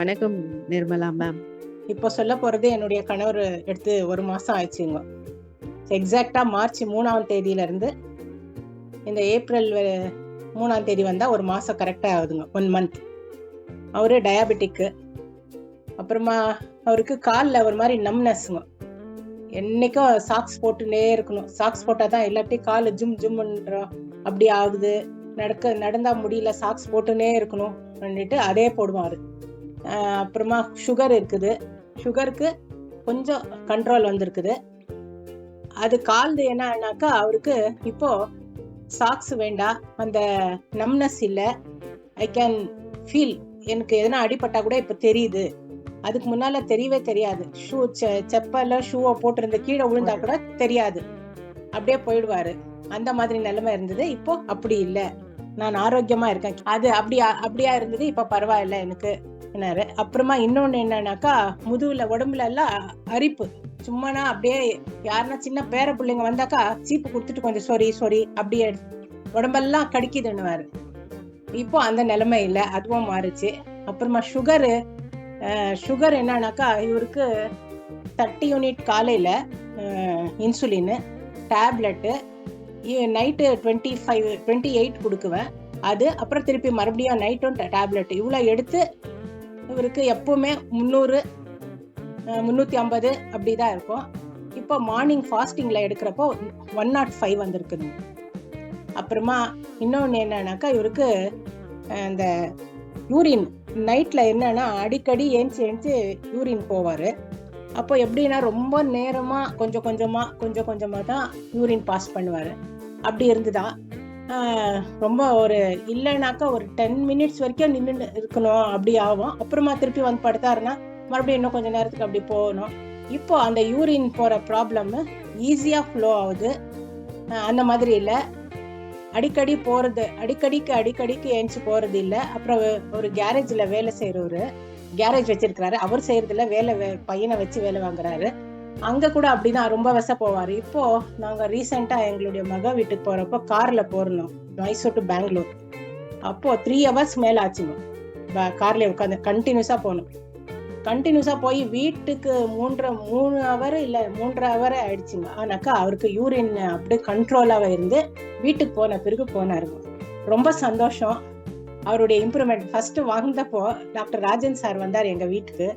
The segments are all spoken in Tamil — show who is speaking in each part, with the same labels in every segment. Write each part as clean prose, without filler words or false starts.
Speaker 1: வணக்கம் நிர்மலா மேம்.
Speaker 2: இப்போ சொல்ல போறது என்னுடைய கணவர் எடுத்து 1 மாசம் ஆயிடுச்சுங்க. எக்ஸாக்டா மார்ச் 3ஆம் தேதியில இருந்து இந்த ஏப்ரல் 3ஆம் தேதி வந்தா 1 மாசம் கரெக்டா ஆகுதுங்க. 1 மந்த். அவரு டயாபெட்டிக்கு. அப்புறமா அவருக்கு காலில் ஒரு மாதிரி நம்னஸ்ங்க. என்னைக்கும் சாக்ஸ் போட்டுனே இருக்கணும். சாக்ஸ் போட்டாதான் இல்லாட்டி கால் ஜும் ஜும்ன்ற அப்படி ஆகுது. நடந்தா முடியல, சாக்ஸ் போட்டுனே இருக்கணும் பண்ணிட்டு அதே போடுவாரு. அப்புறமா சுகர் இருக்குது. சுகருக்கு கொஞ்சம் கண்ட்ரோல் வந்திருக்குது. அது கால்து என்னன்னாக்கா அவருக்கு இப்போ சாக்ஸ் வேண்டாம், அந்த நம்னஸ் இல்லை, ஐ கேன் ஃபீல், எனக்கு எதனா அடிபட்டா கூட இப்போ தெரியுது, அதுக்கு முன்னால தெரியவே தெரியாது. செப்பல்ல ஷூவை போட்டிருந்த கீழே விழுந்தா கூட தெரியாது, அப்படியே போயிடுவாரு. அந்த மாதிரி நிலைமை இருந்தது. இப்போ அப்படி இல்லை, நான் ஆரோக்கியமா இருக்கேன். அது அப்படியா இருந்தது, இப்ப பரவாயில்ல எனக்கு. அப்புறமா இன்னொன்னு என்னன்னாக்கா, முதுகுல உடம்புல எல்லாம் அரிப்பு. சும்மானா அப்படியே யாருன்னா சின்ன பேர பிள்ளைங்க வந்தாக்கா சீப்பு கொடுத்துட்டு கொஞ்சம் சொரி அப்படியே உடம்பெல்லாம் கடிக்குதுன்னுவாரு. இப்போ அந்த நிலைமை இல்லை, அதுவும் மாறுச்சு. அப்புறமா சுகர் என்னன்னாக்கா, இவருக்கு 30 யூனிட் காலையில இன்சுலின் டேப்லெட்டு, நைட்டு 28 கொடுக்குவேன். அது அப்புறம் திருப்பி மறுபடியும் நைட்டும் டேப்லெட். இவ்வளோ எடுத்து இவருக்கு எப்பவுமே 300 350 அப்படிதான் இருக்கும். இப்போ மார்னிங் ஃபாஸ்டிங்ல எடுக்கிறப்போ 105 வந்திருக்குது. அப்புறமா இன்னொன்று என்னன்னாக்கா, இவருக்கு இந்த யூரின் நைட்ல என்னன்னா அடிக்கடி ஏஞ்சி யூரின் போவாரு. அப்போ எப்படின்னா ரொம்ப நேரமா கொஞ்சம் கொஞ்சமா தான் யூரின் பாஸ் பண்ணுவாரு. அப்படி இருந்துதான் ரொம்ப ஒரு இல்லைனாக்கா ஒரு 10 மினிட்ஸ் வரைக்கும் நின்று இருக்கணும், அப்படி ஆகும். அப்புறமா திருப்பி வந்து படுத்தாருன்னா மறுபடியும் இன்னும் கொஞ்சம் நேரத்துக்கு அப்படி போகணும். இப்போ அந்த யூரின் போற ப்ராப்ளம் ஈஸியா ஃப்ளோ ஆகுது. அந்த மாதிரி இல்லை, அடிக்கடி போறது, அடிக்கடிக்கு ஏஞ்சி போறது இல்லை. அப்புறம் ஒரு கேரேஜ்ல வேலை செய்யறவரு, கேரேஜ் வச்சிருக்கிறாரு, அவர் செய்யறதுல பையனை வச்சு வேலை வாங்குறாரு. அங்க கூட அப்படிதான் ரொம்ப வச போவாரு. இப்போ நாங்க ரீசெண்டா எங்களுடைய மக வீட்டுக்கு போறப்போ கார்ல போறோம், மைசூர் டு பெங்களூர். அப்போ 3 hours மேல ஆச்சுங்க. கார்ல உட்காந்து கண்டினியூஸா போகணும். கண்டினியூஸா போய் வீட்டுக்கு 3 hour இல்ல 3.5 hour ஆயிடுச்சுங்க. ஆனாக்கா அவருக்கு யூரின் அப்படியே கண்ட்ரோலாக இருந்து வீட்டுக்கு போன பிறகு போனாருங்க. ரொம்ப சந்தோஷம். அவருடைய இம்ப்ரூவ்மெண்ட் ஃபர்ஸ்ட் வந்தப்போ டாக்டர் ராஜன் சார் வந்தார் எங்க வீட்டுக்கு.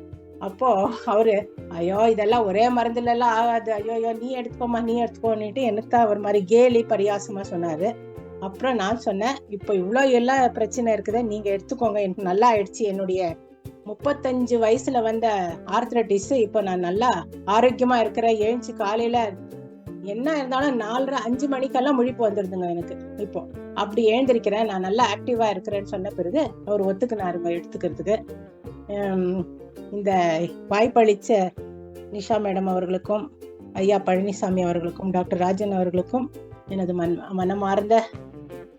Speaker 2: அப்போ அவரு, ஐயோ இதெல்லாம் ஒரே மருந்துல எல்லாம் ஆகாது, ஐயோ நீ எடுத்துக்கோன்னுட்டு எனக்கு தான் ஒரு மாதிரி கேலி பரியாசமா சொன்னாரு. அப்புறம் நான் சொன்னேன், இப்போ இவ்வளோ எல்லாம் பிரச்சனை இருக்குது, நீங்க எடுத்துக்கோங்க, எனக்கு நல்லா ஆயிடுச்சு. என்னுடைய 35 வயசுல வந்த ஆர்த்ரைட்டிஸ் இப்போ நான் நல்லா ஆரோக்கியமா இருக்கிறேன். எழுந்து காலையில என்ன இருந்தாலும் 4:30-5 மணிக்கெல்லாம் முழிப்பு வந்துருதுங்க எனக்கு. இப்போ அப்படி எழுந்திருக்கிறேன், நான் நல்லா ஆக்டிவா இருக்கிறேன்னு சொன்ன பிறகு அவர் ஒத்துக்கினாருங்க எடுத்துக்கிறதுக்கு. இந்த வாய்ப்பளிச்ச நிஷா மேடம் அவர்களுக்கும், ஐயா பழனிசாமி அவர்களுக்கும், டாக்டர் ராஜன் அவர்களுக்கும் எனது மனமார்ந்த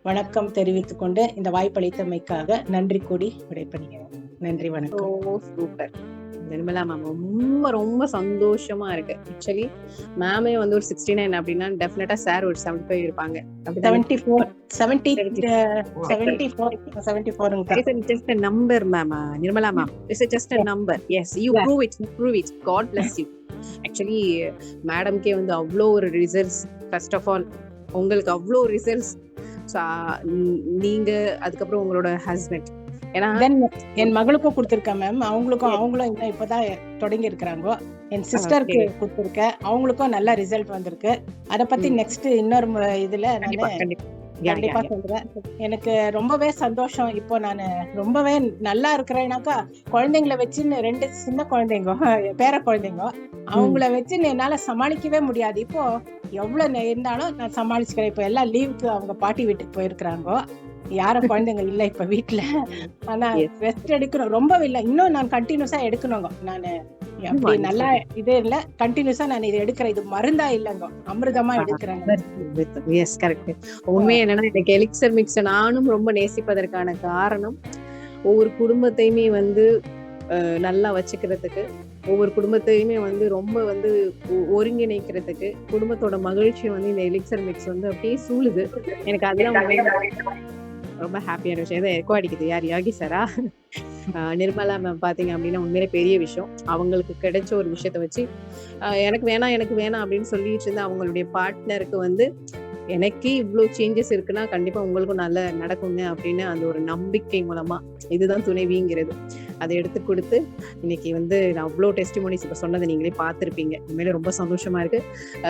Speaker 2: வணக்கம் தெரிவித்துக் கொண்டு இந்த வாய்ப்பளித்தமைக்காக நன்றி கூடி விடைபெறுகிறேன். நன்றி, வணக்கம்.
Speaker 1: சூப்பர் நிர்மலா மேம், ரொம்ப ரொம்ப சந்தோஷமா இருக்கு. ஆக்சுவலி மேமே வந்து ஒரு 69 அப்படின்னா டெஃபினட்டா சார் ஒரு 75 இருப்பாங்க. 74 just a number ma'am. Nirmala ma'am, it's just a number. Yes, you prove it. God bless you. Actually madam ke வந்து அவ்வளோ ஒரு ரிசல்ட்ஸ். ஃபர்ஸ்ட் ஆஃப் ஆல் உங்களுக்கு அவ்வளோ ரிசல்ட்ஸ். நீங்க அதுக்கப்புறம் உங்களோட ஹஸ்பண்ட்,
Speaker 2: என் மகளுக்கும் கொடுத்துருக்கேன் மேம். அவங்களும் இன்னும் இப்பதான் தொடங்கி இருக்கிறாங்க. என் சிஸ்டருக்கு கொடுத்துருக்கேன், அவங்களுக்கும் நல்ல ரிசல்ட் வந்திருக்கு. அதை பத்தி நெக்ஸ்ட் இன்னொரு இதுல கண்டிப்பா சொல்றேன். எனக்கு ரொம்பவே சந்தோஷம். இப்போ நான் ரொம்பவே நல்லா இருக்கிறேன்னாக்கா, குழந்தைங்களை வச்சுன்னு 2 சின்ன குழந்தைங்க, பேர குழந்தைங்க, அவங்கள வச்சு என்னால சமாளிக்கவே முடியாது. இப்போ எவ்வளவு இருந்தாலும் நான் சமாளிச்சுக்கிறேன். இப்போ எல்லாம் லீவுக்கு அவங்க பாட்டி வீட்டுக்கு போயிருக்கிறாங்க, யாரும் குழந்தைங்க இல்ல இப்ப வீட்டுல. ஆனா ரெஸ்ட் எடுக்கணும், ரொம்ப இல்ல, இன்னும் நான் கண்டினியூஸா எடுக்கணுங்க. நானு அப்படி நல்லா இதே இல்ல, கண்டினியூஸா நான் இதை எடுக்கிறேன். இது மருந்தா இல்லங்க, அமிர்தமா எடுக்கிறேன்.
Speaker 1: Yes, correct. உண்மை என்னன்னா, எனக்கு எலிக்சர் மிக்ஸ் நானும் ரொம்ப நேசிப்பதற்கான காரணம், ஒவ்வொரு குடும்பத்தையுமே வந்து நல்லா வச்சுக்கிறதுக்கு, ஒவ்வொரு குடும்பத்தையுமே வந்து ரொம்ப வந்து ஒருங்கிணைக்கிறதுக்கு, குடும்பத்தோட மகிழ்ச்சியை வந்து இந்த எலிக்சர் மிக்ஸ் வந்து அப்படியே சூழுது. எனக்கு அதெல்லாம் ரொம்ப ஹாப்பியான விஷயம். எக்கோ அடிக்குது, யார் யோகி சாரா? நிர்மலா மேம் பாத்தீங்க அப்படின்னா உண்மையிலே பெரிய விஷயம். அவங்களுக்கு கிடைச்ச ஒரு விஷயத்த வச்சு எனக்கு வேணாம் எனக்கு வேணாம் அப்படின்னு சொல்லிட்டு இருந்த அவங்களுடைய பார்ட்னருக்கு வந்து எனக்கு இவ்வளவு சேஞ்சஸ் இருக்குன்னா கண்டிப்பா உங்களுக்கும் நல்ல நடக்குங்க அப்படின்னு அந்த ஒரு நம்பிக்கை மூலமா இதுதான் துணைவிங்கிறது அதை எடுத்து கொடுத்து இன்னைக்கு வந்து நான் அவ்வளோ டெஸ்டிமோனிஸ் இப்ப சொன்னதை நீங்களே பார்த்திருப்பீங்க. உண்மையிலே ரொம்ப சந்தோஷமா இருக்கு.